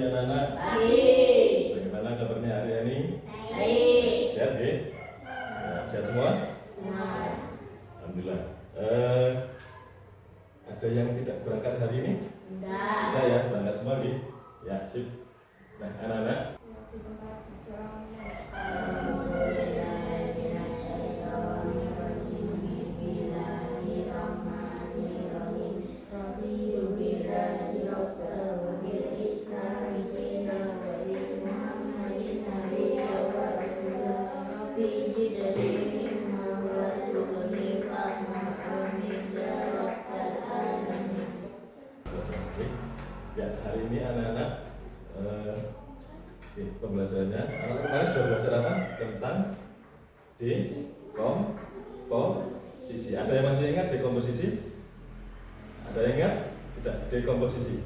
anak-anak. Baik. Bagaimana kabarnya hari ini? Baik. Sehat ya? Sehat semua? Alhamdulillah. Ada yang tidak berangkat hari ini? Tidak ya, berangkat semua nih. Ya, sip. Nah, anak-anak. Ya, hari ini anak-anak pembelajarannya. Anak kemarin sudah belajar apa? Tentang dekomposisi. Ada yang masih ingat dekomposisi? Ada yang ingat? Tidak. Dekomposisi.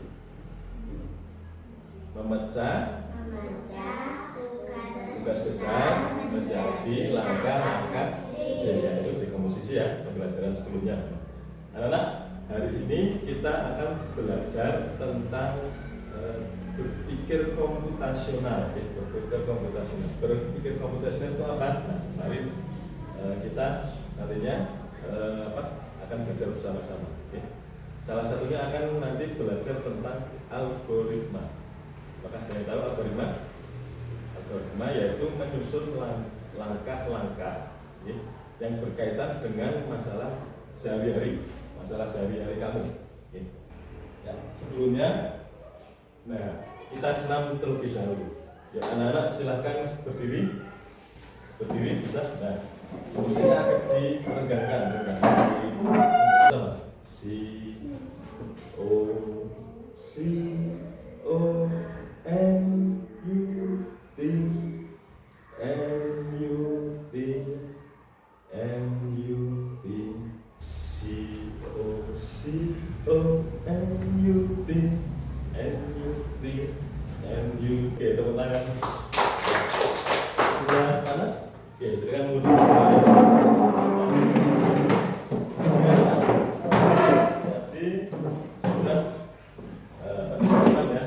Memecah tugas besar menjadi langkah-langkah kecil, yaitu dekomposisi ya, pembelajaran sebelumnya. Anak-anak, hari ini kita akan belajar tentang berpikir komputasional. Berpikir komputasional itu apa? Nah, mari kita nantinya akan belajar bersama-sama. Okay? Salah satunya akan nanti belajar tentang algoritma. Apakah kalian tahu algoritma? Algoritma yaitu menyusun langkah-langkah yang berkaitan dengan masalah sehari-hari kamu. Ya, sebelumnya, nah kita senam terlebih dahulu. Ya, anak-anak silahkan berdiri bisa. Nah, kursinya akan diregangkan. Oke, tepuk tangan. Sudah panas? Oke, silakan mundur. Jadi sudah ya.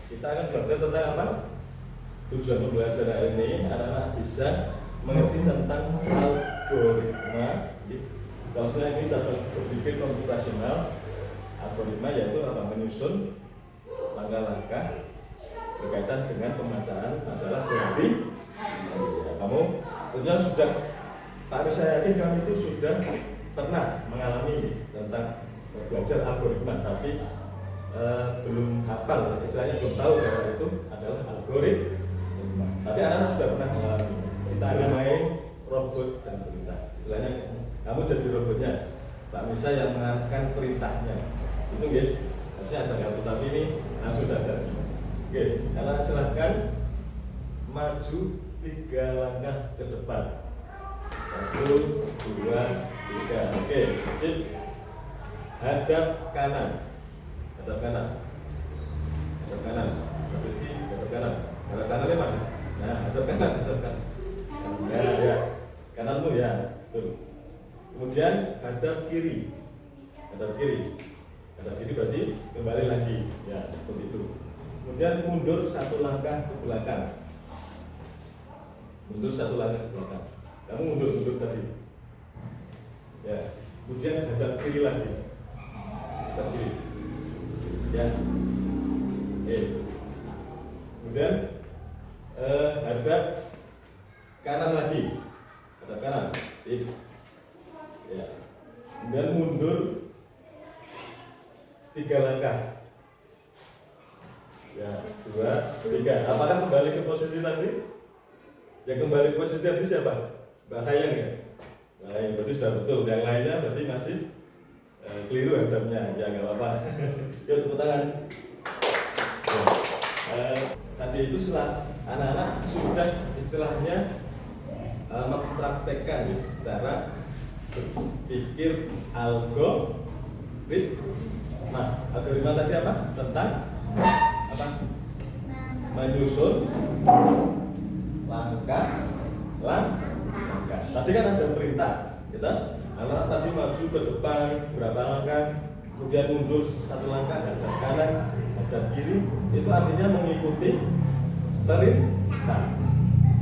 Kita akan belajar tentang apa? Tujuan pembelajaran hari ini anak-anak bisa mengerti tentang algoritma. Kalau saya ini cara berpikir komputasional, algoritma yaitu apa? Menyusun langkah-langkah berkaitan dengan pembacaan masalah sehari. Ya, kamu tentunya sudah, tapi saya yakin kamu itu sudah pernah mengalami tentang belajar algoritma, tapi belum hafal, istilahnya belum tahu bahwa itu adalah algoritma. Tapi anak-anak sudah pernah mengalami. Kita akan main robot dan perintah. Istilahnya kamu jadi robotnya, Pak Misa yang mengarahkan perintahnya. Itu gitu. Harusnya ada kartu, tapi ini langsung saja. Oke, anak silahkan maju 3 langkah ke depan. 1, 2, 3. Oke, sip. Hadap kanan. Hadap kanan. Hadap kanan. Posisi hadap kanan. Hadap kanan mana? Nah, hadap kanan. Ya. Kananmu ya. Tuh. Kemudian hadap kiri. Hadap kiri. Hadap kiri berarti kembali lagi. Ya, seperti itu. Kemudian mundur 1 langkah ke belakang. Mundur 1 langkah ke belakang. Kamu mundur tadi. Ya. Kemudian hadap kiri lagi. Hadap kiri. Ya. Kemudian hadap kanan lagi. Hadap kanan. Ya. Kemudian mundur 3 langkah. Ya, 2, 3. Apakah kembali ke posisi tadi? Yang kembali ke posisi tadi siapa? Mbak Hayang ya? Mbak Hayang, berarti sudah betul. Yang lainnya berarti masih keliru hadapnya. Ya nggak apa-apa. Yuk, tepuk tangan. Tadi itu setelah anak-anak sudah istilahnya mempraktekkan cara berpikir algoritma. Algoritma tadi apa? Tentang apa? Menyusun langkah. Tadi kan ada perintah, gitu? Anak tadi maju ke depan berapa langkah, kemudian mundur 1 langkah, hadap kanan, hadap kiri itu artinya mengikuti perintah.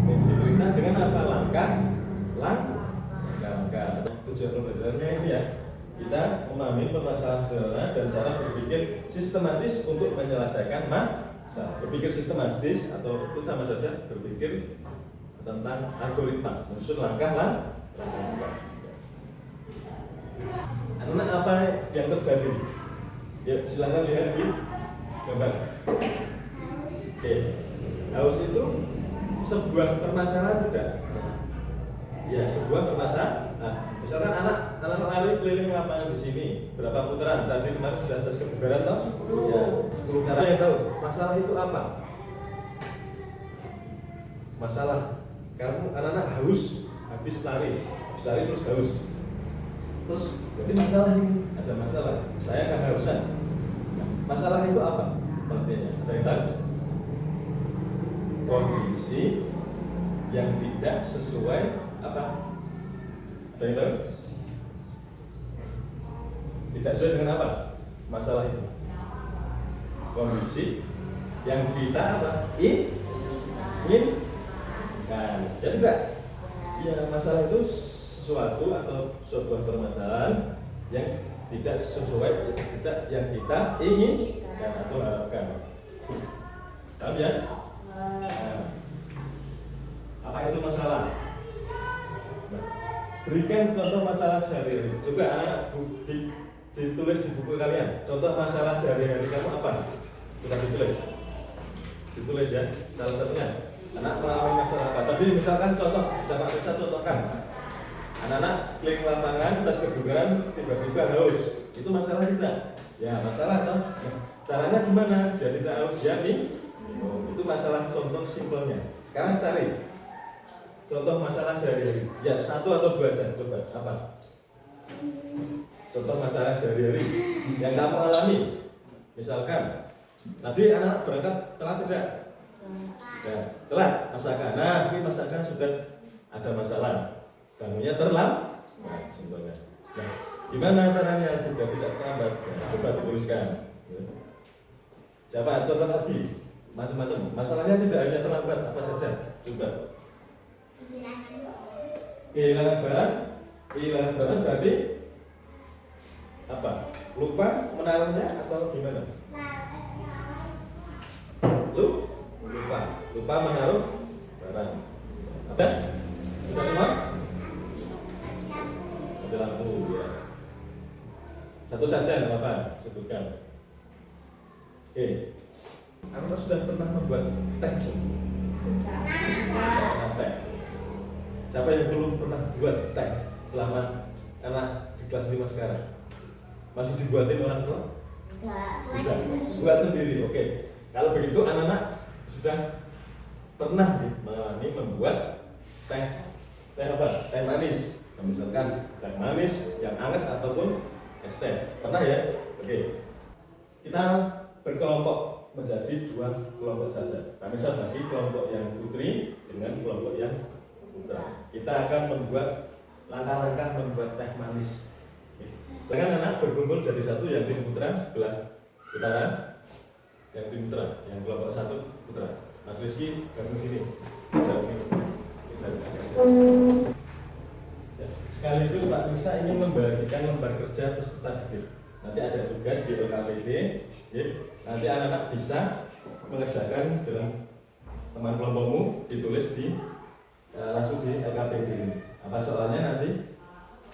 Mengikuti perintah dengan apa? Langkah. Tujuan pembelajarannya ini ya, kita memahami permasalahan sederhana dan cara berpikir sistematis untuk menyelesaikan masalah. Berpikir sistematis atau itu sama saja berpikir tentang algoritma, menyusun langkah. Anak apa yang terjadi? Ya, silakan lihat di gambar. Oke, haus itu sebuah permasalahan tidak? Ya, sebuah permasalahan. Nah, misalkan anak lari keliling lapangan di sini, berapa putaran? Tadi kemarin sudah tes kebugaran toh? Ya, 10 cara yang tahu. Masalah itu apa? Masalah kamu anak-anak haus, habis lari terus haus. Terus jadi masalah ini, ada masalah. Saya kehausan. Nah, masalah itu apa? Artinya, ada yang tahu? Kondisi yang tidak sesuai apa? Ada yang tahu? Tidak sesuai dengan apa? Masalah itu. Kondisi yang kita apa? Ingin. Nah, jadi enggak? Ya, masalah itu sesuatu atau sebuah permasalahan yang tidak sesuai yang kita inginkan atau harapkan. Paham ya? Nah, apa itu masalah? Nah, berikan contoh masalah sehari-hari. Coba anak ditulis di buku kalian. Contoh masalah sehari-hari kamu apa? Sudah ditulis ya. Salah satunya anak mengalami masalah apa? Tadi misalkan contoh, Bapak bisa contohkan. Anak-anak keliling lapangan, tes kebugaran, tiba-tiba haus. Itu masalah tidak? Ya, masalah toh. Caranya gimana? Biar tidak haus ya nih. Itu masalah contoh simpelnya. Sekarang cari contoh masalah sehari-hari. Ya, 1 atau 2 aja. Coba apa? Contoh masalah sehari-hari yang kamu alami. Misalkan tadi anak berangkat telat tidak? Ya, telat masakan. Nah, ini masakan sudah ada masalah. Bangunnya terlambat. Nah, contohnya. Nah, gimana caranya biar tidak terlambat? Ya, coba dituliskan. Ya. Siapa? Contoh lagi. Macam-macam. Masalahnya tidak hanya terlambat, apa saja? Coba. Kehilangan barang berarti apa? Lupa menaruhnya atau gimana? Lupa menaruh barang. Ada? Sudah semua? Ada lampu ya. Satu saja nggak apa-apa, sebutkan. Oke. Anda sudah pernah membuat teh? Teh. Siapa yang belum pernah buat teh selama anak di kelas 5 sekarang? Masih dibuatin orang tua? Sudah. Buat sendiri. Oke. Kalau begitu anak-anak sudah pernah mengalami membuat teh apa? Teh manis. Nah, misalkan teh manis yang hangat ataupun es teh. Pernah ya? Oke. Kita berkelompok menjadi 2 kelompok saja. Kami bagi kelompok yang putri dengan kelompok yang putra. Kita akan membuat langkah-langkah membuat teh manis. Silakan anak berkumpul jadi satu, yang tim putra sebelah utara, yang tim putra, yang kelompok 1 putra. Mas Rizky gabung sini. Sekaligus Pak Nisa ingin membagikan lembar kerja peserta didik. Nanti ada tugas di LKPD. Nanti anak-anak bisa mengerjakan dengan teman kelompokmu, ditulis di langsung di LKPD ini. Apa soalnya nanti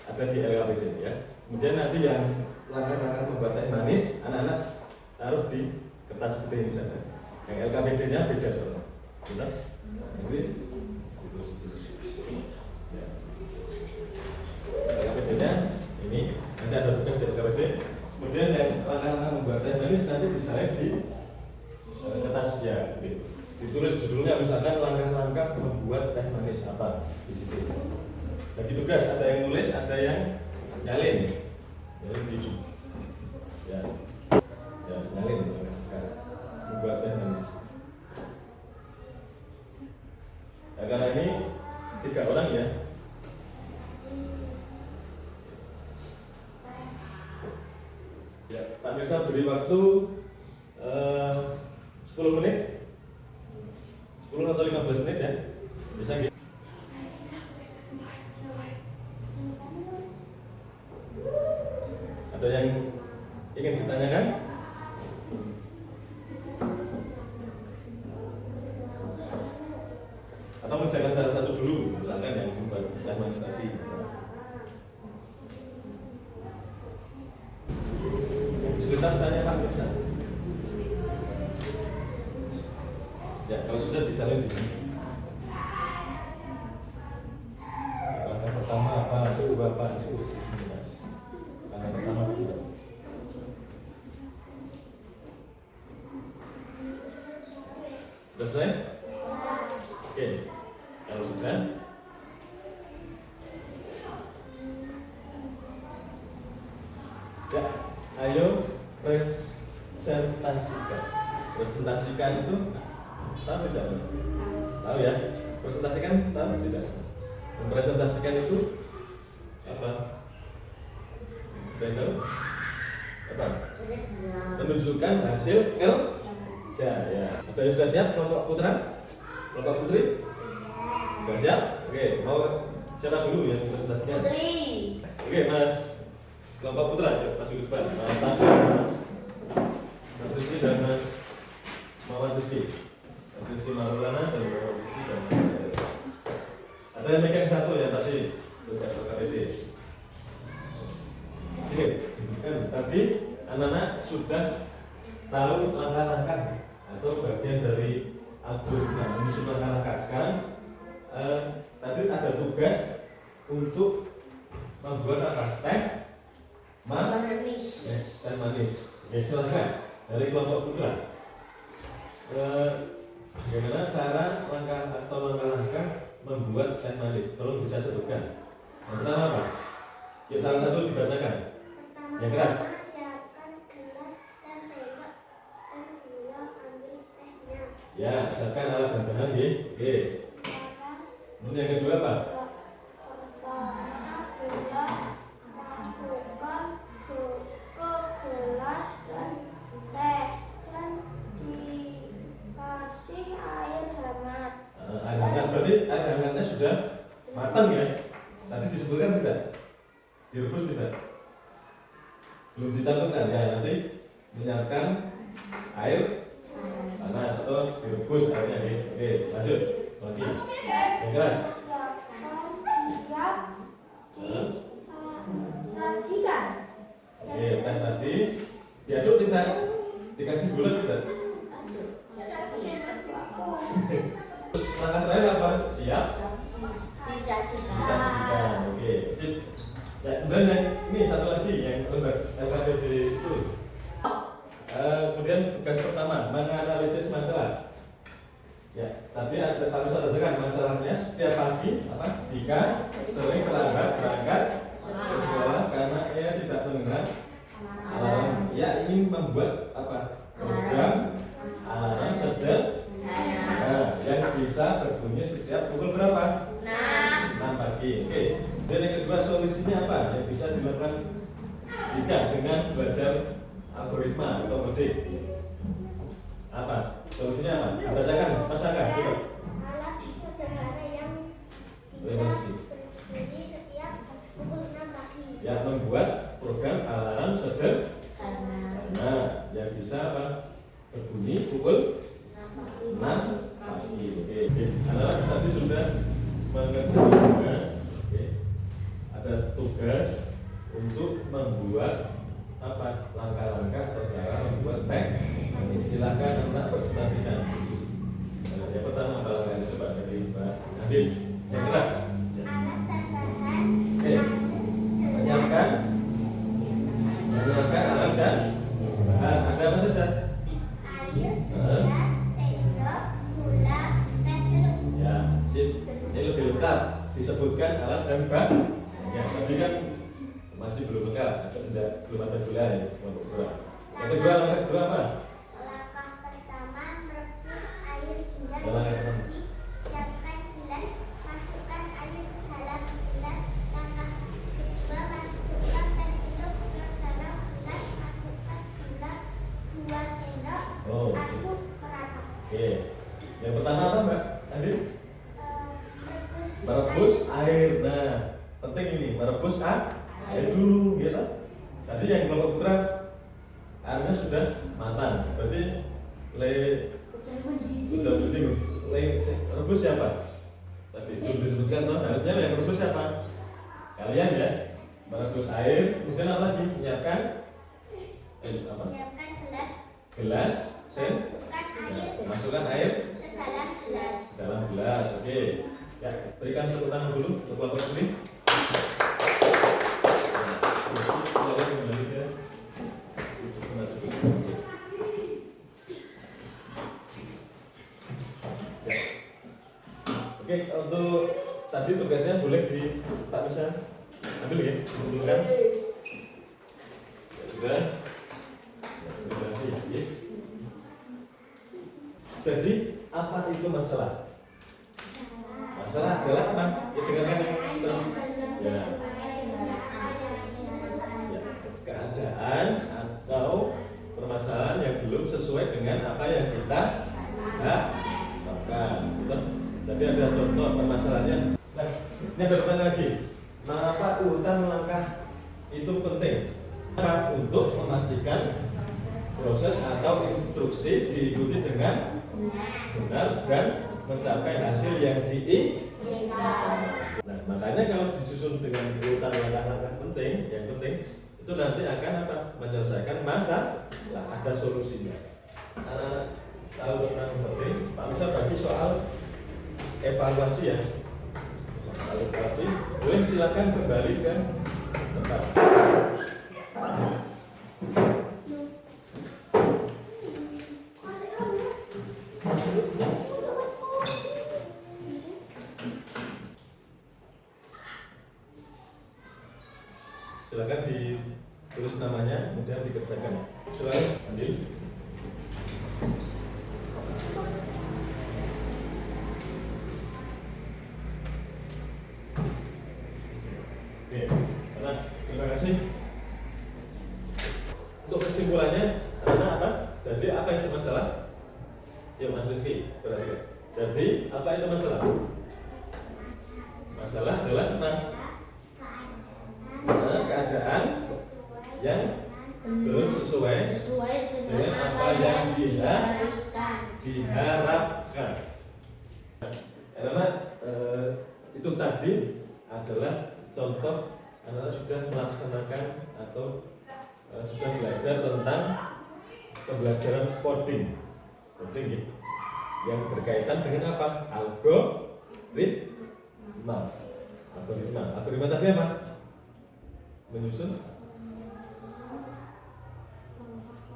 ada di LKPD ya. Kemudian nanti yang langkah-langkah membuat teh manis, anak-anak taruh di kertas putih ini saja. Yang LKPD-nya beda soalnya. Benar? Jadi ya. LKPD-nya ini nanti ada tugas di LKPD. Kemudian yang langkah-langkah membuat teh manis nanti disalin di kertas ya. Ditulis judulnya misalkan langkah-langkah membuat teh manis apa di situ. Bagi tugas ada yang nulis, ada yang nyalin. Ya, nyalin membuat teh manis. Nah, karena ini 3 orang ya. Ya, Pak Mirsa beri waktu 10 atau 15 menit ya. Bisa gitu. Ada yang ingin ditanyakan? Atau menjaga salah satu dulu, misalkan yang membuat teh manis tadi. Yang kesulitan tanya Pak bisa. Ya kalau sudah disalin di sini. Langkah pertama apa, kedua apa, itu di sini Mas. Langkah pertama kedua. Selesai? Oke. Kalau sudah, ya, ayo presentasikan. Presentasikan itu tahu tidak? Tahu ya? Presentasikan tahu tidak? Mempresentasikan itu apa? Tahu? Apa? Menunjukkan hasil kerja. Ya. Ada yang sudah siap kelompok putra? Kelompok putri? Sudah siap? Oke, mau siapa dulu yang presentasikan? Putri. Oke, Mas. Kelompok putra, yuk maju ke depan. Mas Satu, Mas Rizky dan Mas Mawar Rizky. Mas Rizky Maulana dan Mawar Rizky dan Mas Rizky. Ada yang megang satu ya tadi tugas LKPD. Oke, sebutkan tadi anak-anak sudah tahu langkah-langkah atau bagian dari algoritma menyusun langkah-langkah. Sekarang tadi ada tugas untuk membuat apa? Teh manis. Teh manis. Oke, silakan dari kelompok putra. Bagaimana cara langkah atau langkah-langkah membuat teh manis? Tolong bisa sebutkan. Yang pertama apa? Ya salah satu dibacakan. Yang keras. Siapkan gelas dan sendok dan gula, ambil tehnya. Ya, siapkan alat dan bahan ya. Oke. Kemudian yang kedua apa? Pertama gelas, masukkan ke gelas dan teh dan dikasih air hangat. Air hangat berarti air hangatnya sudah matang ya. Tadi disebutkan tidak? Direbus tidak? Belum dicantumkan ya, nanti menyiapkan air panas atau direbus airnya. Oke, lanjut lagi. Yang keras. Siap disajikan. Oke, teh tadi diaduk tidak? Dikasih gula tidak? Terus langkah terakhir apa? Siap disajikan. Oke, sip. Ya, kemudian yang ini satu lagi yang LKPD itu. Kemudian tugas pertama menganalisis masalah. Ya, tadi harus ada kan masalahnya setiap pagi apa? Jika sering terlambat berangkat ke sekolah karena ia tidak mendengar alarm. Ia ingin membuat apa? Program alarm sederhana yang bisa berbunyi setiap pukul berapa? 6 pagi. Oke. Dan yang kedua solusinya apa? Yang bisa dilakukan jika dengan belajar algoritma atau metode. Apa? Solusinya apa? Bacakan, Mas Aka, coba. Alat sederhana yang bisa berbunyi setiap pukul 6 pagi. Ya, membuat program alarm sederhana yang bisa apa? Berbunyi pukul 6 pagi. Oke. Anak-anak tadi sudah mengerjakan tugas. Oke. Ada tugas untuk membuat apa? Langkah-langkah atau cara membuat teh. Silakan anak presentasikan. Yang pertama apa langkahnya? Coba dari Mbak Nadine. Yang keras. Alat dan bahan. Oke. Menyiapkan alat dan bahan. Ada apa saja? Air, gelas, sendok, gula, teh jeruk. Ya, sip. Ini lebih lengkap. Disebutkan alat dan bahan. Ya, tadi kan masih belum lengkap. Belum ada gula ya. Yang kedua, langkah kedua apa? Langkah pertama, merebus air hingga Langkah pertama. mendidih. Siapkan gelas, masukkan air ke dalam gelas. Langkah kedua, masukkan teh jeruk ke dalam gelas. Masukkan gula 2 sendok. Oh, sip. Aduk merata. Oke. Yang pertama apa Mbak Andi? Merebus Merebus air. Nah, penting ini merebus air dulu, gitu. Tadi yang kelompok putra airnya sudah matang, berarti sudah mendidih. Rebus siapa? Tadi belum disebutkan toh, harusnya yang rebus siapa? Kalian ya. Merebus air, kemudian apa lagi? Menyiapkan apa? Siapkan Gelas, masukkan air masukkan air ke dalam gelas. dalam gelas. Oke. Ya, berikan tepuk tangan dulu untuk kelompok ini. Oke, untuk tadi tugasnya boleh tak bisa ambil ya, kumpulkan. Ya sudah. Terima kasih. Ya. Jadi apa itu masalah? Masalah adalah apa? Ya dengarkan ya. Keadaan atau permasalahan yang belum sesuai dengan apa yang kita harapkan. Jadi ada contoh permasalahannya. Nah, ini ada pertanyaan lagi. Mengapa urutan langkah itu penting? Apa? Untuk memastikan proses atau instruksi diikuti dengan benar dan mencapai hasil yang diinginkan. Nah, makanya kalau disusun dengan urutan langkah-langkah penting, yang penting itu nanti akan apa? Menyelesaikan masalah, ada solusinya. Tahu tentang penting, Pak bisa bagi soal evaluasi ya. Soal evaluasi, boleh silakan kembali ke tempat. Silakan ditulis namanya, kemudian dikerjakan. Silakan ambil. Oke, terima kasih. Untuk kesimpulannya, karena apa? Jadi apa itu masalah? Ya Mas Rizky, berarti. Jadi apa itu masalah? Masalah adalah tentang keadaan yang belum sesuai dengan apa yang diharapkan. Karena itu tadi adalah contoh anak sudah melaksanakan atau sudah belajar tentang pembelajaran coding ya, yang berkaitan dengan apa? Algoritma tadi apa? Menyusun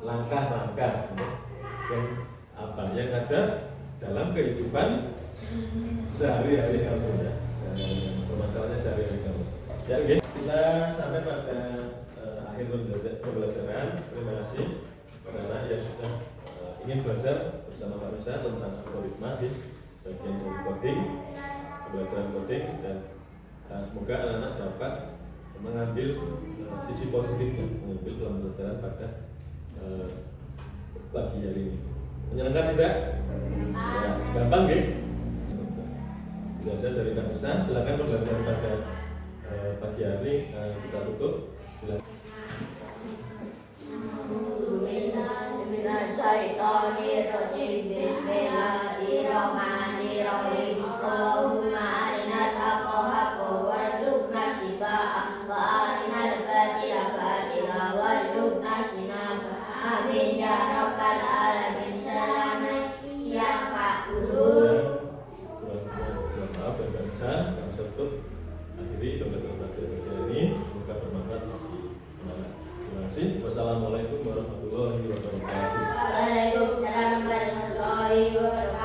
langkah-langkah yang apa yang ada dalam kehidupan sehari-hari kamu ya, permasalahannya sehari-hari kamu. Ya, oke. Kita sampai pada akhir pembelajaran. Terima kasih kepada anak yang sudah ingin belajar bersama Pak Nusa tentang algoritma di bagian dari coding, pembelajaran coding, dan semoga anak-anak dapat mengambil sisi positifnya, mengambil pembelajaran pada pagi hari ini. Menyenangkan tidak? Ya, gampang ya? Belajar dari Pak Nusa. Silakan pembelajaran pada pagi hari kita tutup. Silakan. Bismillahirrahmanirrahim. Allahumma arinal haqqa haqqan warzuqna ittiba'ah wa arinal batila batila warzuqna ijtinabah. Amin ya rabbal alamin. Selamat siang Pak Guru. Maaf dan bangsa tutup akhiri pembelajaran pada pagi hari ini. Semoga bermanfaat bagi anak-anak. Terima kasih. Wassalamualaikum warahmatullahi wabarakatuh. Waalaikumsalam warahmatullahi wabarakatuh.